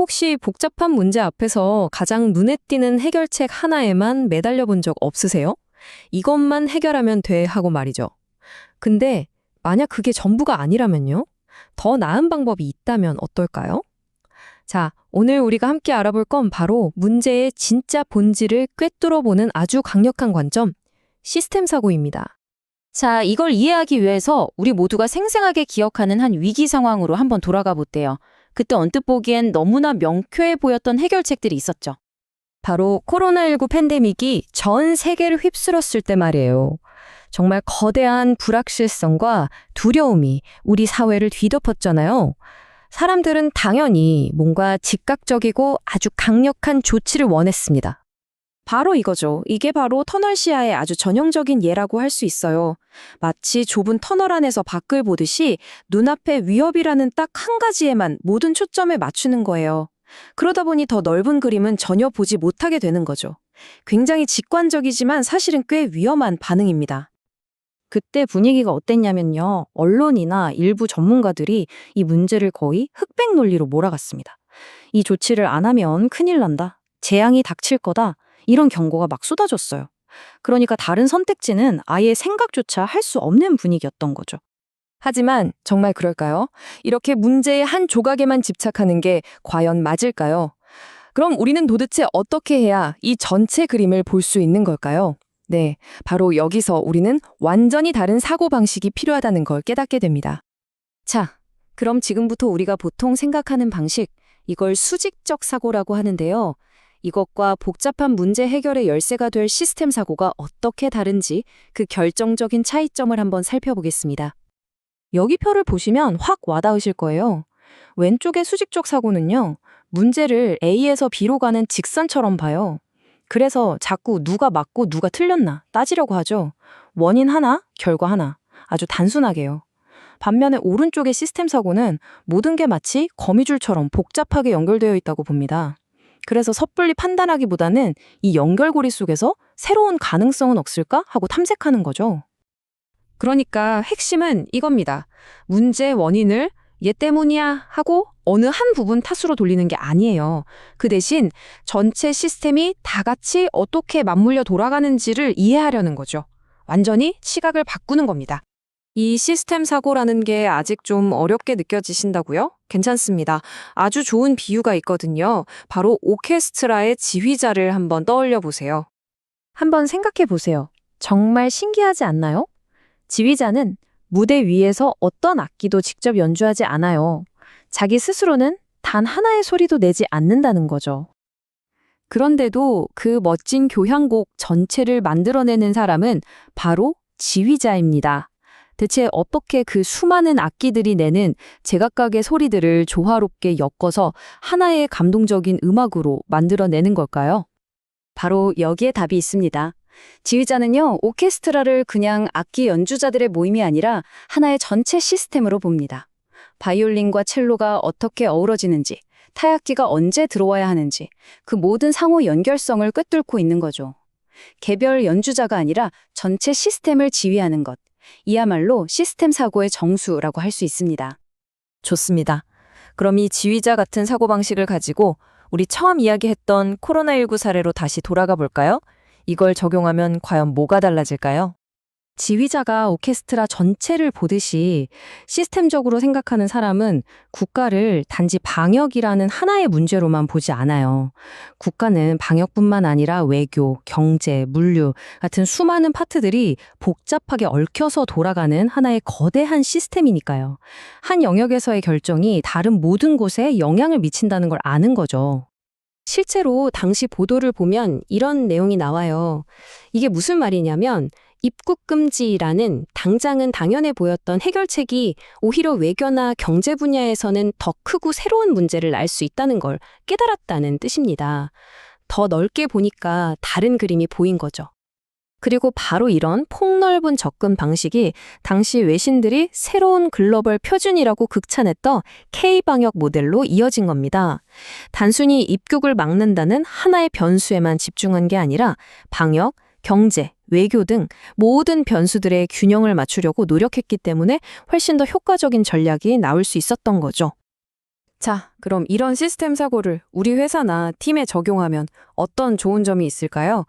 혹시 복잡한 문제 앞에서 가장 눈에 띄는 해결책 하나에만 매달려 본 적 없으세요? 이것만 해결하면 돼 하고 말이죠. 근데 만약 그게 전부가 아니라면요? 더 나은 방법이 있다면 어떨까요? 자, 오늘 우리가 함께 알아볼 건 바로 문제의 진짜 본질을 꿰뚫어보는 아주 강력한 관점, 시스템 사고입니다. 자, 이걸 이해하기 위해서 우리 모두가 생생하게 기억하는 한 위기 상황으로 한번 돌아가 볼게요. 그때 언뜻 보기엔 너무나 명쾌해 보였던 해결책들이 있었죠. 바로 코로나19 팬데믹이 전 세계를 휩쓸었을 때 말이에요. 정말 거대한 불확실성과 두려움이 우리 사회를 뒤덮었잖아요. 사람들은 당연히 뭔가 즉각적이고 아주 강력한 조치를 원했습니다. 바로 이거죠. 이게 바로 터널 시야의 아주 전형적인 예라고 할 수 있어요. 마치 좁은 터널 안에서 밖을 보듯이 눈앞에 위협이라는 딱 한 가지에만 모든 초점을 맞추는 거예요. 그러다 보니 더 넓은 그림은 전혀 보지 못하게 되는 거죠. 굉장히 직관적이지만 사실은 꽤 위험한 반응입니다. 그때 분위기가 어땠냐면요. 언론이나 일부 전문가들이 이 문제를 거의 흑백 논리로 몰아갔습니다. 이 조치를 안 하면 큰일 난다. 재앙이 닥칠 거다. 이런 경고가 막 쏟아졌어요. 그러니까 다른 선택지는 아예 생각조차 할 수 없는 분위기였던 거죠. 하지만 정말 그럴까요? 이렇게 문제의 한 조각에만 집착하는 게 과연 맞을까요? 그럼 우리는 도대체 어떻게 해야 이 전체 그림을 볼 수 있는 걸까요? 네, 바로 여기서 우리는 완전히 다른 사고방식이 필요하다는 걸 깨닫게 됩니다. 자, 그럼 지금부터 우리가 보통 생각하는 방식, 이걸 수직적 사고라고 하는데요. 이것과 복잡한 문제 해결의 열쇠가 될 시스템 사고가 어떻게 다른지 그 결정적인 차이점을 한번 살펴보겠습니다. 여기 표를 보시면 확 와닿으실 거예요. 왼쪽의 수직적 사고는요. 문제를 A에서 B로 가는 직선처럼 봐요. 그래서 자꾸 누가 맞고 누가 틀렸나 따지려고 하죠. 원인 하나, 결과 하나. 아주 단순하게요. 반면에 오른쪽의 시스템 사고는 모든 게 마치 거미줄처럼 복잡하게 연결되어 있다고 봅니다. 그래서 섣불리 판단하기보다는 이 연결고리 속에서 새로운 가능성은 없을까 하고 탐색하는 거죠. 그러니까 핵심은 이겁니다. 문제의 원인을 얘 때문이야 하고 어느 한 부분 탓으로 돌리는 게 아니에요. 그 대신 전체 시스템이 다 같이 어떻게 맞물려 돌아가는지를 이해하려는 거죠. 완전히 시각을 바꾸는 겁니다. 이 시스템 사고라는 게 아직 좀 어렵게 느껴지신다고요? 괜찮습니다. 아주 좋은 비유가 있거든요. 바로 오케스트라의 지휘자를 한번 떠올려 보세요. 한번 생각해 보세요. 정말 신기하지 않나요? 지휘자는 무대 위에서 어떤 악기도 직접 연주하지 않아요. 자기 스스로는 단 하나의 소리도 내지 않는다는 거죠. 그런데도 그 멋진 교향곡 전체를 만들어내는 사람은 바로 지휘자입니다. 대체 어떻게 그 수많은 악기들이 내는 제각각의 소리들을 조화롭게 엮어서 하나의 감동적인 음악으로 만들어내는 걸까요? 바로 여기에 답이 있습니다. 지휘자는요, 오케스트라를 그냥 악기 연주자들의 모임이 아니라 하나의 전체 시스템으로 봅니다. 바이올린과 첼로가 어떻게 어우러지는지, 타악기가 언제 들어와야 하는지, 그 모든 상호 연결성을 꿰뚫고 있는 거죠. 개별 연주자가 아니라 전체 시스템을 지휘하는 것. 이야말로 시스템 사고의 정수라고 할 수 있습니다. 좋습니다. 그럼 이 지휘자 같은 사고방식을 가지고 우리 처음 이야기했던 코로나19 사례로 다시 돌아가 볼까요? 이걸 적용하면 과연 뭐가 달라질까요? 지휘자가 오케스트라 전체를 보듯이 시스템적으로 생각하는 사람은 국가를 단지 방역이라는 하나의 문제로만 보지 않아요. 국가는 방역뿐만 아니라 외교, 경제, 물류 같은 수많은 파트들이 복잡하게 얽혀서 돌아가는 하나의 거대한 시스템이니까요. 한 영역에서의 결정이 다른 모든 곳에 영향을 미친다는 걸 아는 거죠. 실제로 당시 보도를 보면 이런 내용이 나와요. 이게 무슨 말이냐면 입국 금지라는 당장은 당연해 보였던 해결책이 오히려 외교나 경제 분야에서는 더 크고 새로운 문제를 알 수 있다는 걸 깨달았다는 뜻입니다. 더 넓게 보니까 다른 그림이 보인 거죠. 그리고 바로 이런 폭넓은 접근 방식이 당시 외신들이 새로운 글로벌 표준이라고 극찬했던 K-방역 모델로 이어진 겁니다. 단순히 입국을 막는다는 하나의 변수에만 집중한 게 아니라 방역, 경제, 외교 등 모든 변수들의 균형을 맞추려고 노력했기 때문에 훨씬 더 효과적인 전략이 나올 수 있었던 거죠. 자, 그럼 이런 시스템 사고를 우리 회사나 팀에 적용하면 어떤 좋은 점이 있을까요?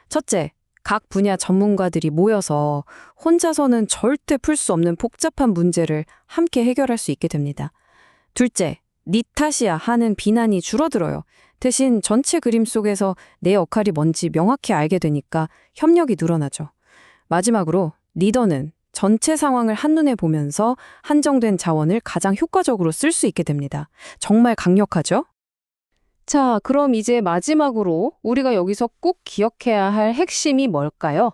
첫째, 각 분야 전문가들이 모여서 혼자서는 절대 풀 수 없는 복잡한 문제를 함께 해결할 수 있게 됩니다. 둘째, 네 탓이야 하는 비난이 줄어들어요. 대신 전체 그림 속에서 내 역할이 뭔지 명확히 알게 되니까 협력이 늘어나죠. 마지막으로 리더는 전체 상황을 한눈에 보면서 한정된 자원을 가장 효과적으로 쓸 수 있게 됩니다. 정말 강력하죠? 자, 그럼 이제 마지막으로 우리가 여기서 꼭 기억해야 할 핵심이 뭘까요?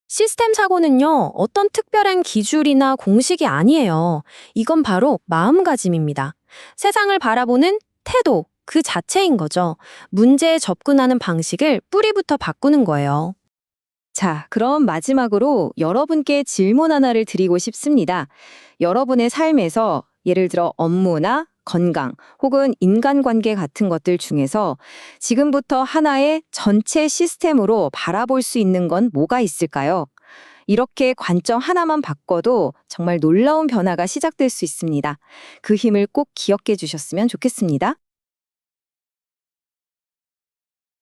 시스템 사고는요, 어떤 특별한 기술이나 공식이 아니에요. 이건 바로 마음가짐입니다. 세상을 바라보는 태도, 그 자체인 거죠. 문제에 접근하는 방식을 뿌리부터 바꾸는 거예요. 자, 그럼 마지막으로 여러분께 질문 하나를 드리고 싶습니다. 여러분의 삶에서 예를 들어 업무나 건강 혹은 인간관계 같은 것들 중에서 지금부터 하나의 전체 시스템으로 바라볼 수 있는 건 뭐가 있을까요? 이렇게 관점 하나만 바꿔도 정말 놀라운 변화가 시작될 수 있습니다. 그 힘을 꼭 기억해 주셨으면 좋겠습니다.